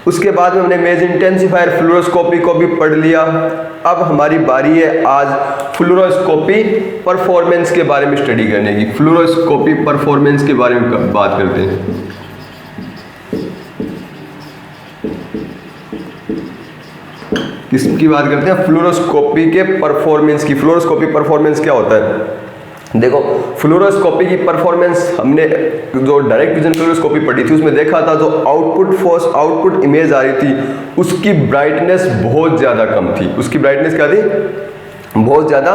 उसके बाद में हमने इमेज इंटेंसिफायर फ्लोरोस्कोपी को भी पढ़ लिया। अब हमारी बारी है आज फ्लोरोस्कोपी परफॉर्मेंस के बारे में स्टडी करने की। फ्लोरोस्कोपी परफॉर्मेंस के बारे में बात करते हैं। किसकी बात करते हैं? फ्लोरोस्कोपी के परफॉर्मेंस की। फ्लोरोस्कोपी परफॉर्मेंस क्या होता है? देखो, फ्लोरोस्कोपी की परफॉर्मेंस हमने जो डायरेक्ट विजन फ्लोरोस्कोपी पढ़ी थी उसमें देखा था, जो आउटपुट इमेज आ रही थी उसकी ब्राइटनेस बहुत ज़्यादा कम थी। उसकी ब्राइटनेस क्या थी? बहुत ज़्यादा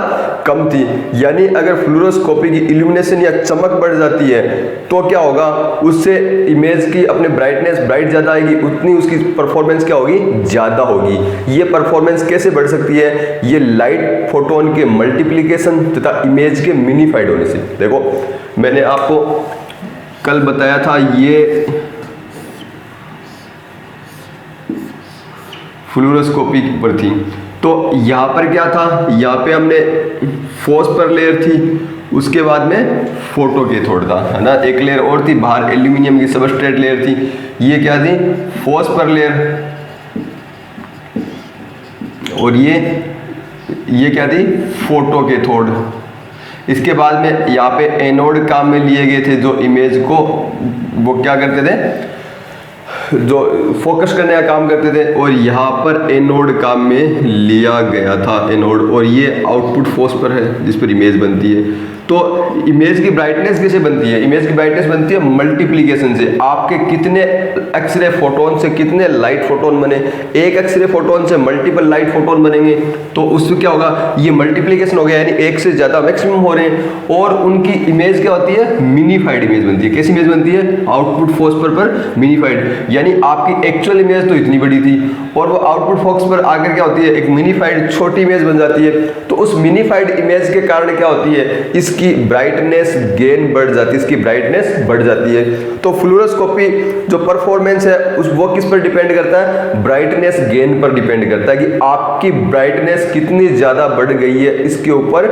कम थी। यानी अगर फ्लोरोस्कोपी की इल्यूमिनेशन या चमक बढ़ जाती है तो क्या होगा, उससे इमेज की अपने ब्राइटनेस ज़्यादा आएगी, उतनी उसकी परफॉर्मेंस क्या होगी? ज़्यादा होगी। ये परफॉर्मेंस कैसे बढ़ सकती है? ये लाइट फोटोन के मल्टीप्लिकेशन तथा इमेज के मिनीफाइड होने से। देखो, मैंने आपको कल बताया था ये फ्लोरोस्कोपी पर थी। तो यहाँ पर क्या था? यहाँ पे हमने फॉस्फर लेयर थी, उसके बाद में फोटो कैथोड था, है ना। एक लेयर और थी, बाहर एल्यूमिनियम की सबस्ट्रेट लेयर थी। ये क्या थी? Phosphor layer. और ये क्या थी? Photo cathode. इसके बाद में यहाँ पे एनोड काम में लिए गए थे, जो इमेज को वो क्या करते थे, जो फोकस करने का काम करते थे। और यहाँ पर एनोड काम में लिया गया था, एनोड। और ये आउटपुट फॉस्फर है जिस पर इमेज बनती है। तो इमेज की ब्राइटनेस कैसे बनती है? इमेज की ब्राइटनेस बनती है मल्टीप्लिकेशन से। आपके कितने एक्सरे फोटोन से कितने लाइट फोटोन बने, एक एक्सरे फोटोन से मल्टीपल लाइट फोटोन बनेंगे, तो उससे क्या होगा? ये मल्टीप्लिकेशन हो गया, यानी एक से ज़्यादा मैक्सिमम हो रहे हैं। और उनकी इमेज क्या होती है? मिनीफाइड इमेज बनती है। कैसी इमेज बनती है? आउटपुट फॉस्फर पर मिनीफाइड। यानी आपकी एक्चुअल इमेज तो इतनी बड़ी थी और वो आउटपुट फॉस्फर आकर क्या होती है? एक मिनीफाइड छोटी इमेज बन जाती है। तो उस मिनीफाइड इमेज के कारण क्या होती है? इसकी ब्राइटनेस गेन बढ़ जाती है, इसकी ब्राइटनेस बढ़ जाती है। तो फ्लोरोस्कोपी जो परफॉर्मेंस है वो किस पर डिपेंड करता है? ब्राइटनेस गेन पर डिपेंड करता है, कि आपकी ब्राइटनेस कितनी ज़्यादा बढ़ गई है इसके ऊपर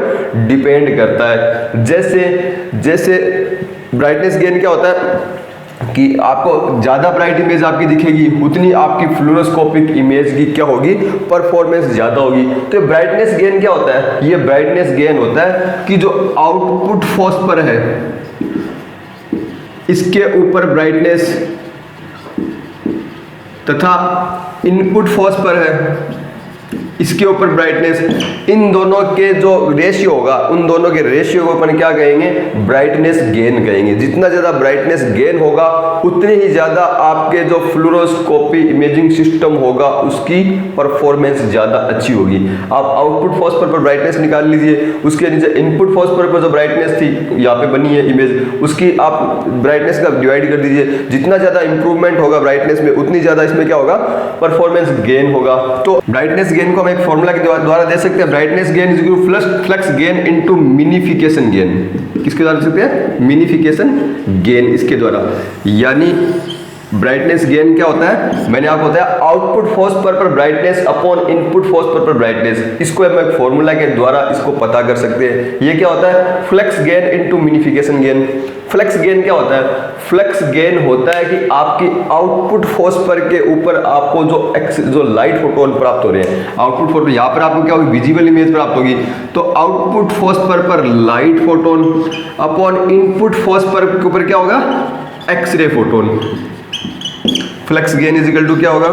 डिपेंड करता है। जैसे ब्राइटनेस गेन क्या होता है कि आपको ज़्यादा ब्राइट इमेज आपकी दिखेगी, उतनी आपकी फ्लोरोस्कोपिक इमेज की क्या होगी? परफॉर्मेंस ज़्यादा होगी। तो ब्राइटनेस गेन क्या होता है? ये ब्राइटनेस गेन होता है कि जो आउटपुट फॉस्फर है इसके ऊपर ब्राइटनेस तथा इनपुट फॉस्फर है इसके ऊपर ब्राइटनेस, इन दोनों के जो रेशियो होगा, उन दोनों के रेशियो को अपन क्या कहेंगे? ब्राइटनेस गेन कहेंगे। जितना ज़्यादा ब्राइटनेस गेन होगा उतनी ही ज़्यादा आपके जो फ्लोरोस्कोपी इमेजिंग सिस्टम होगा उसकी परफॉर्मेंस ज़्यादा अच्छी होगी। आप आउटपुट फॉस्फर पर ब्राइटनेस निकाल लीजिए, उसके नीचे इनपुट फॉस्फर पर जो ब्राइटनेस थी यहाँ पे बनी है इमेज, उसकी आप ब्राइटनेस का डिवाइड कर दीजिए। जितना ज़्यादा इंप्रूवमेंट होगा ब्राइटनेस में, उतनी ज़्यादा इसमें क्या होगा? परफॉर्मेंस गेन होगा। तो ब्राइटनेस गेन को हम एक फॉर्मूला के द्वारा दे सकते हैं। Brightness gain is equal to flux gain into minification gain. किसके द्वारा दे सकते हैं? मिनिफिकेशन गेन, इसके द्वारा। यानी ब्राइटनेस गेन क्या होता है? मैंने आपको बताया आउटपुट फॉस्फर पर ब्राइटनेस अपॉन इनपुट फॉस्फर पर ब्राइटनेस। इसको हम एक फॉर्मूला के द्वारा इसको पता कर सकते हैं। ये क्या होता है? Flux gain into minification gain. Flux gain क्या होता है? फ्लक्स गेन होता है कि आपकी आउटपुट फॉस्फर के ऊपर आपको जो लाइट फोटोन प्राप्त हो रहे हैं, आउटपुट फोटोन, यहाँ पर आपको क्या होगी? विजिबल इमेज प्राप्त होगी। तो आउटपुट फॉस्फर पर light photon upon input phosphor के ऊपर क्या होगा? X ray photon. Flux gain is equal to क्या होगा?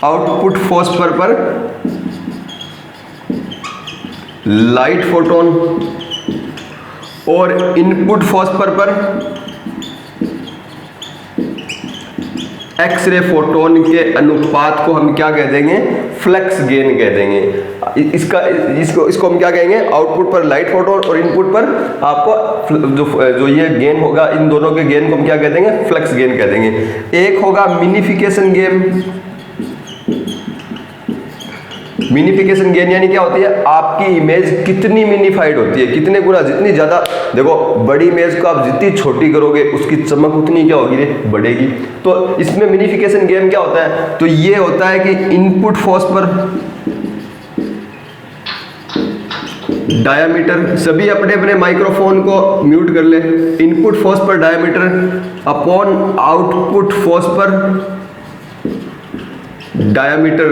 आउटपुट फॉस्फर पर लाइट फोटोन और इनपुट फॉस्फर पर एक्सरे फोटोन के अनुपात को हम क्या कह देंगे? फ्लक्स गेन कह देंगे। इसको हम क्या कहेंगे? आउटपुट पर लाइट फोटोन और इनपुट पर आपको जो ये गेन होगा, इन दोनों के गेन को हम क्या कह देंगे? फ्लक्स गेन कह देंगे। एक होगा मिनिफिकेशन गेन। मिनिफिकेशन गेन यानी क्या होती है? आपकी इमेज कितनी मिनिफाइड होती है, कितने गुना, जितनी ज़्यादा, देखो बड़ी इमेज को आप जितनी छोटी करोगे उसकी चमक उतनी क्या होगी? बढ़ेगी। तो इसमें मिनिफिकेशन गेन क्या होता है? तो ये होता है कि इनपुट फॉस्फर डायामीटर, सभी अपने अपने माइक्रोफोन को म्यूट कर ले। इनपुट फोर्स पर डायामीटर अपॉन आउटपुट फोर्स पर डायामीटर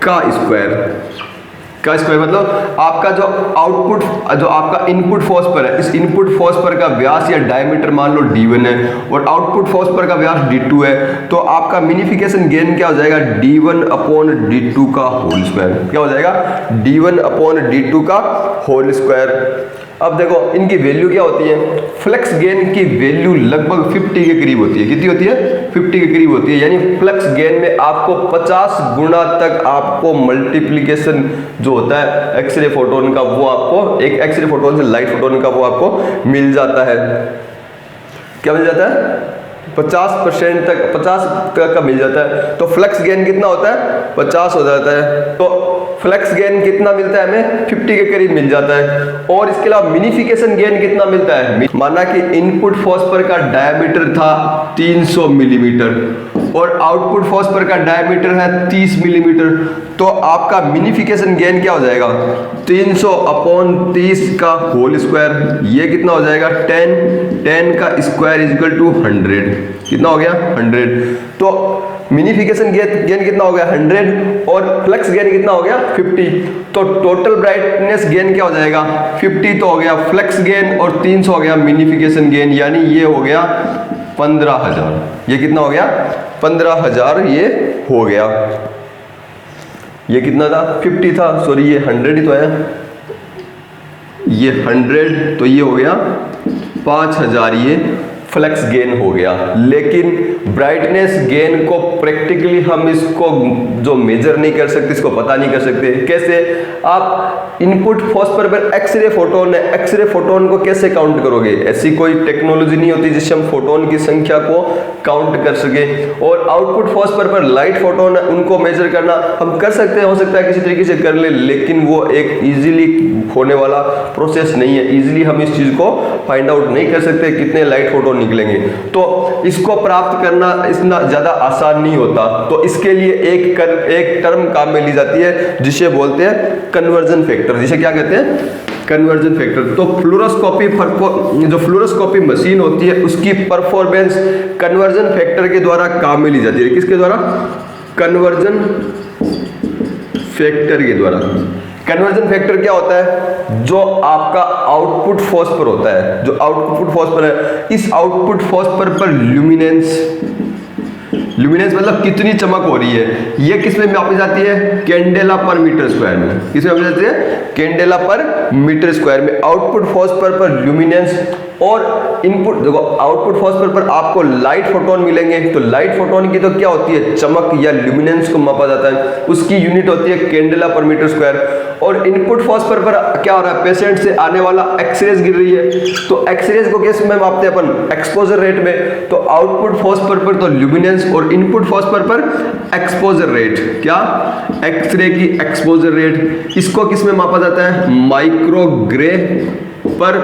का स्क्वायर मतलब आपका जो आउटपुट, जो आपका इनपुट फोर्स पर है, इस इनपुट फोर्स पर का व्यास या डायमीटर मान लो d1 है और आउटपुट फोर्स पर का व्यास d2 है, तो आपका मिनिफिकेशन गेन क्या हो जाएगा, d1 अपॉन d2 का होल स्क्वायर। क्या हो जाएगा, d1 अपॉन d2 का होल स्क्वायर। अब देखो इनकी वैल्यू क्या होती है, फ्लक्स गेन की वैल्यू लगभग 50 के करीब होती है। कितनी होती है, 50 के करीब होती है। यानी फ्लक्स गेन में आपको 50 गुना तक आपको मल्टीप्लिकेशन जो होता है एक्सरे फोटोन का, वो आपको एक एक्सरे फोटोन से लाइट फोटोन का वो आपको मिल जाता है। क्या मिल जाता है, 50% तक, 50 का मिल जाता है। तो फ्लक्स गेन कितना होता है, 50 हो जाता है। तो फ्लक्स गेन कितना मिलता है हमें, 50 के करीब मिल जाता है। और इसके अलावा मिनिफिकेशन गेन कितना मिलता है, माना कि इनपुट फोर्स पर का डायमीटर था 300 मिलीमीटर और आउटपुट फोर्स पर का डायमीटर है 30 मिलीमीटर, तो आपका मिनिफिकेशन गेन क्या हो जाएगा, 300 अपॉन 30 का होल स्क्वायर। ये कितना हो जाएगा, 10 का स्क्वायर इज इक्वल टू 100। कितना हो गया, 100। तो मिनिफिकेशन गेन कितना हो गया, 100 और फ्लक्स गेन कितना हो गया, 50। तो टोटल ब्राइटनेस गेन क्या हो जाएगा, 50 तो हो गया फ्लक्स गेन और 300 हो गया मिनिफिकेशन गेन, यानी ये हो गया 15,000। ये कितना हो गया, 15,000 ये हो गया। ये कितना था, 50 था, सॉरी ये 100 ही तो है, ये 100 तो ये हो गया 5,000, ये फ्लक्स गेन हो गया। लेकिन ब्राइटनेस गेन को प्रैक्टिकली हम इसको जो मेजर नहीं कर सकते, इसको पता नहीं कर सकते। कैसे, आप इनपुट फोर्स पर एक्सरे फोटोन है, एक्सरे फोटोन को कैसे काउंट करोगे, ऐसी कोई टेक्नोलॉजी नहीं होती जिससे हम फोटोन की संख्या को काउंट कर सके। और आउटपुट फोर्स पर लाइट फोटोन है, उनको मेजर करना हम कर सकते हैं, हो सकता है किसी तरीके से कर ले, लेकिन वो एक इजीली होने वाला प्रोसेस नहीं है। इजीली हम इस चीज को फाइंड आउट नहीं कर सकते कितने लाइट फोटोन निकलेंगे, तो इसको प्राप्त करना इतना ज्यादा आसान नहीं होता। तो इसके लिए एक टर्म काम में ली जाती है जिसे बोलते हैं कन्वर्जन फैक्टर। जिसे क्या कहते हैं, कन्वर्जन फैक्टर। तो जो फ्लोरोस्कोपी मशीन होती है उसकी परफॉर्मेंस कन्वर्जन फैक्टर के द्वारा काम में ली जाती है। किसके द्वारा, कन्वर्जन फैक्टर के द्वारा। कन्वर्जन फैक्टर क्या होता है, जो आपका आउटपुट फोर्स पर होता है, जो आउटपुट फोर्स पर है, इस आउटपुट फोर्स पर ल्यूमिनेंस मतलब कितनी चमक हो रही है, ये किस में मापी जाती है, कैंडेला पर मीटर स्क्वायर में। किस में मापी जाती है, कैंडेला पर मीटर स्क्वायर में। आउटपुट फोर्स पर ल्यूमिनेंस और इनपुट, देखो आउटपुट फोर्स पर आपको लाइट फोटोन मिलेंगे, तो लाइट फोटोन की तो क्या होती है, चमक या ल्यूमिनेंस को मापा जाता है, उसकी यूनिट होती है कैंडेला पर मीटर स्क्वायर। और इनपुट फोर्स पर क्या हो रहा है, पेशेंट से आने वाला एक्सरेज गिर रही है, तो एक्सरेज को किस में मापते हैं अपन, एक्सपोजर रेट में। तो आउटपुट फोर्स पर तो ल्यूमिनेंस और इनपुट फोर्स पर एक्सपोजर रेट, क्या, एक्सरे की एक्सपोजर रेट। इसको किस में मापा जाता है, माइक्रोग्रे पर,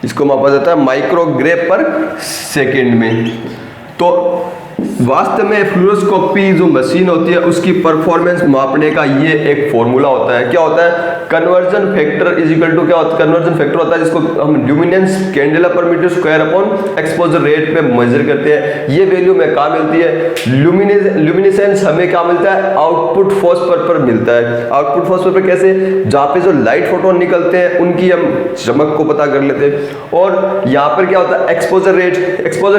इसको मापा जाता है माइक्रोग्रे पर सेकेंड में। तो वास्तव में फ्लूरोस्कोपी जो मशीन होती है उसकी परफॉर्मेंस मापने का ये एक फॉर्मूला होता है। क्या होता है, conversion factor is equal to, क्या होता है, कन्वर्जन फैक्टर होता है जिसको हम ल्यूमिनेंस कैंडेला पर metre square upon exposure rate पे मेजर करते हैं। ये वैल्यू में कहाँ मिलती है, ल्यूमिनेसेंस हमें क्या मिलता है, आउटपुट फोर्स पर मिलता है। आउटपुट फोर्स पर कैसे, जहाँ पे जो लाइट फोटोन निकलते हैं उनकी हम चमक को पता कर लेते हैं। और यहाँ पर क्या होता है, एक्सपोजर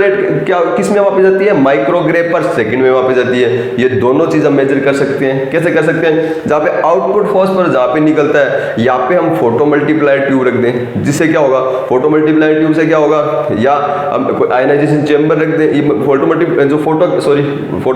रेट क्या किस में मापी जाती है, माइक्रोग्रे पर सेकंड में मापी जाती है। ये दोनों चीज हम मेजर कर सकते हैं। कैसे कर सकते हैं, जहाँ पे आउटपुट फोर्स पर जहाँ पे निकलता है, यहाँ पे हम फोटो मल्टीप्लायर ट्यूब रख दें, जिससे क्या होगा, फोटो मल्टीप्लायर ट्यूब से क्या होगा, या हम आयनाइजेशन चेंबर रख दें, फोटो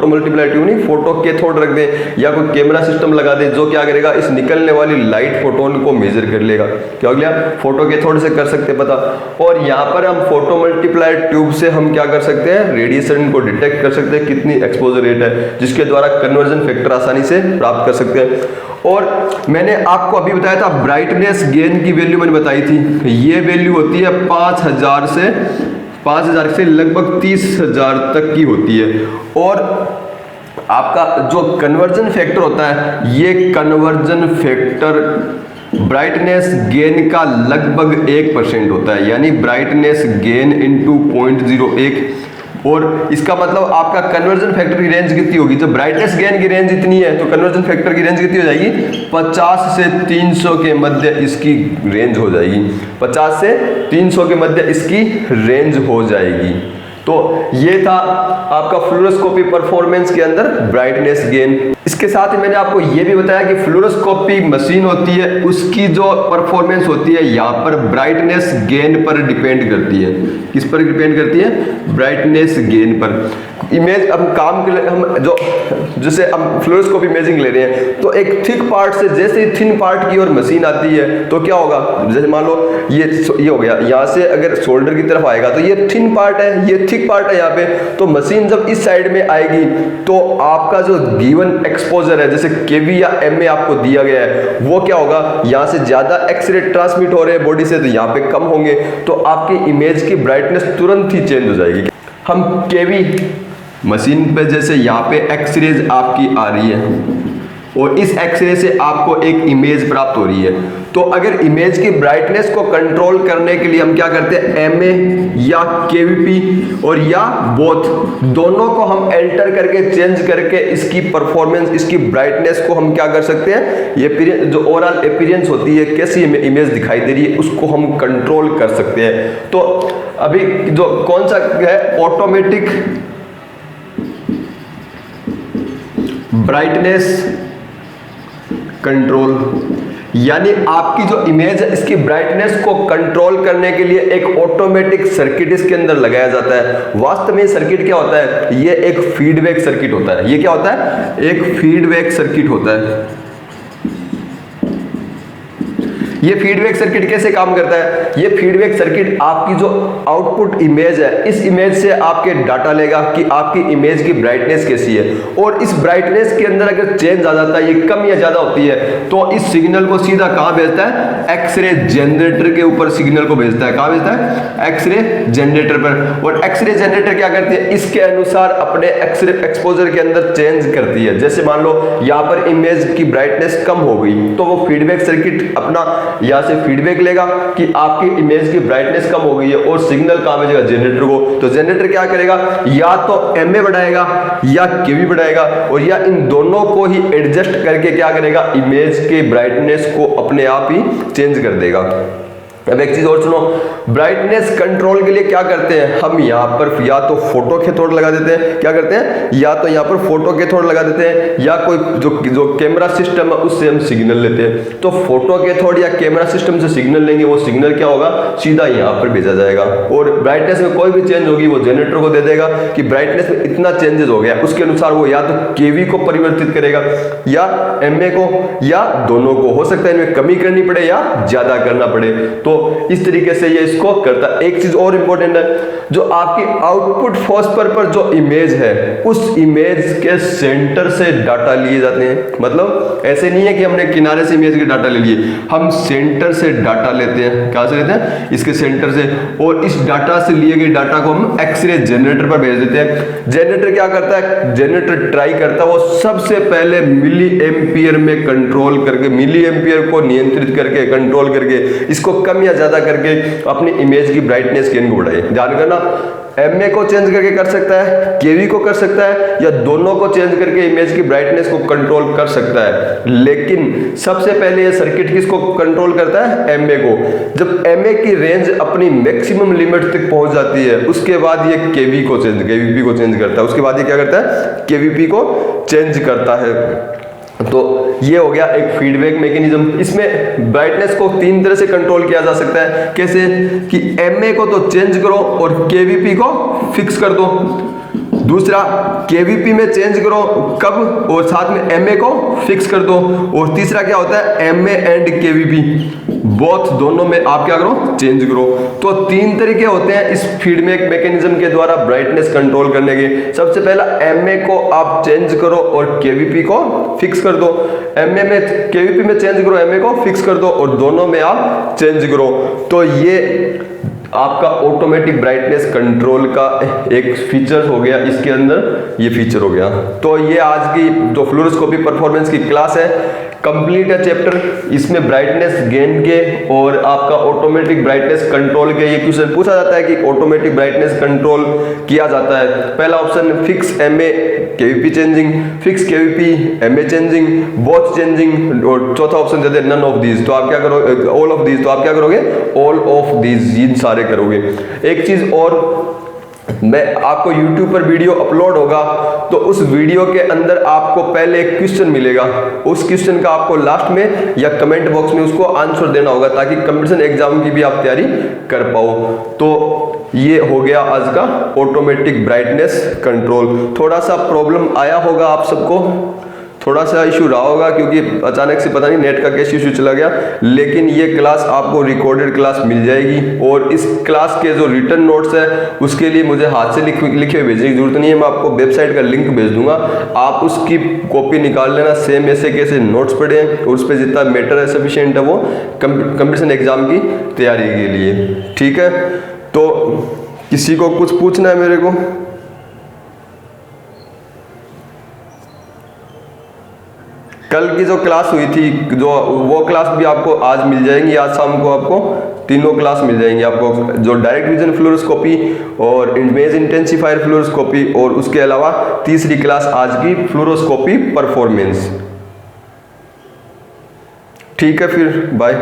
मल्टीप्लायर ट्यूब नहीं, फोटो कैथोड रख दें, या कोई कैमरा सिस्टम लगा दें जो क्या करेगा, इस निकलने वाली लाइट फोटोन को मेजर कर लेगा। क्या हो गया, फोटो कैथोड से कर सकते पता। और यहाँ पर हम फोटो मल्टीप्लायर ट्यूब से हम क्या कर सकते हैं, रेडिएशन को डिटेक्ट कर सकते हैं, कितनी एक्सपोजर रेट है, जिसके द्वारा कन्वर्जन फैक्टर आसानी से प्राप्त कर सकते हैं। और मैंने आपको अभी बताया था ब्राइटनेस गेन की वैल्यू मैंने बताई थी, ये वैल्यू होती है 5,000 से लगभग 30,000 तक की होती है। और आपका जो कन्वर्जन फैक्टर होता है, ये कन्वर्जन फैक्टर ब्राइटनेस गेन का लगभग 1% होता है, यानी ब्राइटनेस गेन इंटू 0.01। और इसका मतलब आपका कन्वर्जन फैक्टर की रेंज कितनी होगी, जब ब्राइटनेस गेन की रेंज इतनी है तो कन्वर्जन फैक्टर की रेंज कितनी हो जाएगी, 50 से 300 के मध्य इसकी रेंज हो जाएगी, 50 से 300 के मध्य इसकी रेंज हो जाएगी। तो ये था आपका फ्लोरोस्कोपी परफॉर्मेंस के अंदर ब्राइटनेस गेन। इसके साथ ही मैंने आपको ये भी बताया कि फ्लोरोस्कोपी मशीन होती है, उसकी जो परफॉर्मेंस होती है यहाँ पर ब्राइटनेस गेन पर डिपेंड करती है। किस पर डिपेंड करती है, ब्राइटनेस गेन पर। इमेज अब काम के लिए हम जो जैसे हम फ्लोरोस्कोपी इमेजिंग ले रहे हैं, तो एक थिक पार्ट से जैसे ही थिन पार्ट की ओर मशीन आती है तो क्या होगा, जैसे मान लो ये हो गया, यहाँ से अगर शोल्डर की तरफ आएगा तो ये थिन पार्ट है, ये थिक पार्ट है यहाँ पे, तो मशीन जब इस साइड में आएगी तो आपका जो गिवन एक्सपोजर है, जैसे केवी या एमए आपको दिया गया है, वो क्या होगा, यहाँ से ज्यादा एक्सरे ट्रांसमिट हो रहे हैं बॉडी से तो यहाँ पे कम होंगे, तो आपकी इमेज की ब्राइटनेस तुरंत ही चेंज हो जाएगी। हम केवी मशीन पे जैसे यहाँ पे एक्सरेज आपकी आ रही है और इस एक्सरे से आपको एक इमेज प्राप्त हो रही है, तो अगर इमेज की ब्राइटनेस को कंट्रोल करने के लिए हम क्या करते हैं, एमए या केवीपी और या बोथ दोनों को हम अल्टर करके चेंज करके इसकी परफॉर्मेंस, इसकी ब्राइटनेस को हम क्या कर सकते हैं, ये जो ओवरऑल अपीयरेंस होती है, कैसी इमेज दिखाई दे रही है, उसको हम कंट्रोल कर सकते हैं। तो अभी जो कौन सा है, ऑटोमेटिक ब्राइटनेस कंट्रोल, यानी आपकी जो इमेज है इसकी ब्राइटनेस को कंट्रोल करने के लिए एक ऑटोमेटिक सर्किट इसके अंदर लगाया जाता है। वास्तव में सर्किट क्या होता है, ये एक फीडबैक सर्किट होता है। ये क्या होता है, एक फीडबैक सर्किट होता है। ये फीडबैक सर्किट कैसे काम करता है, ये फीडबैक सर्किट आपकी जो आउटपुट इमेज है, इस इमेज से आपके डाटा लेगा कि आपकी इमेज की ब्राइटनेस कैसी है, और इस ब्राइटनेस के अंदर अगर चेंज आ जाता है, ये कम या ज्यादा होती है, तो इस सिग्नल को सीधा कहां भेजता है, एक्सरे जनरेटर के ऊपर सिग्नल को भेजता है। कहां भेजता है, एक्सरे जनरेटर पर। और एक्सरे जनरेटर क्या करती है, इसके अनुसार अपने एक्सरे एक्सपोजर के अंदर चेंज करती है। जैसे मान लो यहां पर इमेज की ब्राइटनेस कम हो गई, तो वो फीडबैक सर्किट अपना यहां से फीडबैक लेगा कि आपकी इमेज की ब्राइटनेस कम हो गई है, और सिग्नल कहां भेजेगा, जनरेटर को। तो जनरेटर क्या करेगा, या तो एमए बढ़ाएगा या केवी बढ़ाएगा, और या इन दोनों को ही एडजस्ट करके क्या करेगा, इमेज के ब्राइटनेस को अपने आप ही चेंज कर देगा। अब एक चीज और सुनो, ब्राइटनेस कंट्रोल के लिए क्या करते हैं हम, यहाँ पर या तो फोटो कैथोड लगा देते हैं, क्या करते हैं, या तो यहाँ पर फोटो कैथोड लगा देते हैं, या कोई जो कैमरा सिस्टम है उससे हम सिग्नल लेते हैं। तो फोटो कैथोड या कैमरा सिस्टम से सिग्नल लेंगे, वो सिग्नल क्या होगा, सीधा यहाँ पर भेजा जाएगा, और ब्राइटनेस में कोई भी चेंज होगी वो जनरेटर को दे देगा कि ब्राइटनेस में इतना चेंजेस हो गया, उसके अनुसार वो या तो केवी को परिवर्तित करेगा या एमए को, या दोनों को। हो सकता है इनमें कमी करनी पड़े या ज्यादा करना पड़े। तो इस तरीके से ये इसको करता है। एक चीज और इंपॉर्टेंट है, जो आपकी आउटपुट फॉस्फर पर जो इमेज है, उस इमेज के सेंटर से डाटा लिए जाते हैं। मतलब ऐसे नहीं है कि हमने किनारे से इमेज के डाटा ले लिए, हम सेंटर से डाटा लेते हैं। कहां से लेते हैं, इसके सेंटर से, और इस डाटा से लिए गए डाटा को हम एक्सरे जनरेटर पर भेज देते हैं। जनरेटर क्या करता है, जनरेटर ट्राई करता है, वो सबसे पहले मिली एम्पियर में कंट्रोल करके, मिली एम्पियर को नियंत्रित करके, कंट्रोल करके, इसको कम या ज्यादा करके अपनी इमेज की ब्राइटनेस गेन को बढ़ाए। ध्यान करना, एमए को चेंज करके कर सकता है, केवी को कर सकता है, या दोनों को चेंज करके इमेज की ब्राइटनेस को कंट्रोल कर सकता है। लेकिन सबसे पहले ये सर्किट किसको कंट्रोल करता है, एमए को। जब एमए की रेंज अपनी मैक्सिमम लिमिट तक पहुंच जाती है, उसके बाद ये केवीपी को चेंज करता है। उसके बाद ये क्या करता है, केवीपी को चेंज करता है। तो ये हो गया एक फीडबैक मैकेनिज्म। इसमें ब्राइटनेस को तीन तरह से कंट्रोल किया जा सकता है। कैसे कि एमए को तो चेंज करो और केवीपी को फिक्स कर दो। दूसरा, केवीपी में चेंज करो कब, और साथ में एमए को फिक्स कर दो। और तीसरा क्या होता है, एमए एंड केवीपी बोथ दोनों में आप क्या करो, चेंज करो। तो तीन तरीके होते हैं इस फीडबैक मैकेनिज्म के द्वारा ब्राइटनेस कंट्रोल करने के। सबसे पहला, एमए को आप चेंज करो और केवीपी को फिक्स कर दो। एमए में केवीपी में चेंज करो, एमए को फिक्स कर दो, और दोनों में आप चेंज करो। तो ये आपका ऑटोमेटिक ब्राइटनेस कंट्रोल का एक फीचर हो गया, इसके अंदर ये फीचर हो गया। तो ये आज की जो फ्लोरोस्कोपी परफॉर्मेंस की क्लास है, कंप्लीट है चैप्टर। इसमें ब्राइटनेस गेन के और आपका ऑटोमेटिक ब्राइटनेस कंट्रोल के ये क्वेश्चन पूछा जाता है कि ऑटोमेटिक ब्राइटनेस कंट्रोल किया जाता है। पहला option fix MA KVP changing, fix KVP MA changing, both changing, और चौथा ऑप्शन देते हैं नन ऑफ दीज। तो आप क्या करोगे, ऑल ऑफ दीज। तो आप क्या करोगे, ऑल ऑफ दीज, ये सारे करोगे। एक चीज और, मैं आपको YouTube पर वीडियो अपलोड होगा तो उस वीडियो के अंदर आपको पहले एक क्वेश्चन मिलेगा, उस क्वेश्चन का आपको लास्ट में या कमेंट बॉक्स में उसको आंसर देना होगा ताकि कंपटीशन एग्जाम की भी आप तैयारी कर पाओ। तो ये हो गया आज का ऑटोमेटिक ब्राइटनेस कंट्रोल। थोड़ा सा प्रॉब्लम आया होगा आप सबको, थोड़ा सा इशू रहा होगा क्योंकि अचानक से पता नहीं नेट का कैसे इशू चला गया, लेकिन ये क्लास आपको रिकॉर्डेड क्लास मिल जाएगी। और इस क्लास के जो रिटर्न नोट्स है उसके लिए मुझे हाथ से लिखे हुए भेजने की जरूरत नहीं है, मैं आपको वेबसाइट का लिंक भेज दूंगा, आप उसकी कॉपी निकाल लेना। सेम ऐसे कैसे नोट्स पढ़े हैं और उस पर जितना मैटर है सफिशिएंट है वो कंपटीशन एग्जाम की तैयारी के लिए, ठीक है। तो किसी को कुछ पूछना है मेरे को? कल की जो क्लास हुई थी जो वो क्लास भी आपको आज मिल जाएंगी, आज शाम को आपको तीनों क्लास मिल जाएंगी आपको, जो डायरेक्ट विजन फ्लोरोस्कोपी और इमेज इंटेंसिफायर फ्लोरोस्कोपी, और उसके अलावा तीसरी क्लास आज की फ्लोरोस्कोपी परफॉर्मेंस। ठीक है, फिर बाय।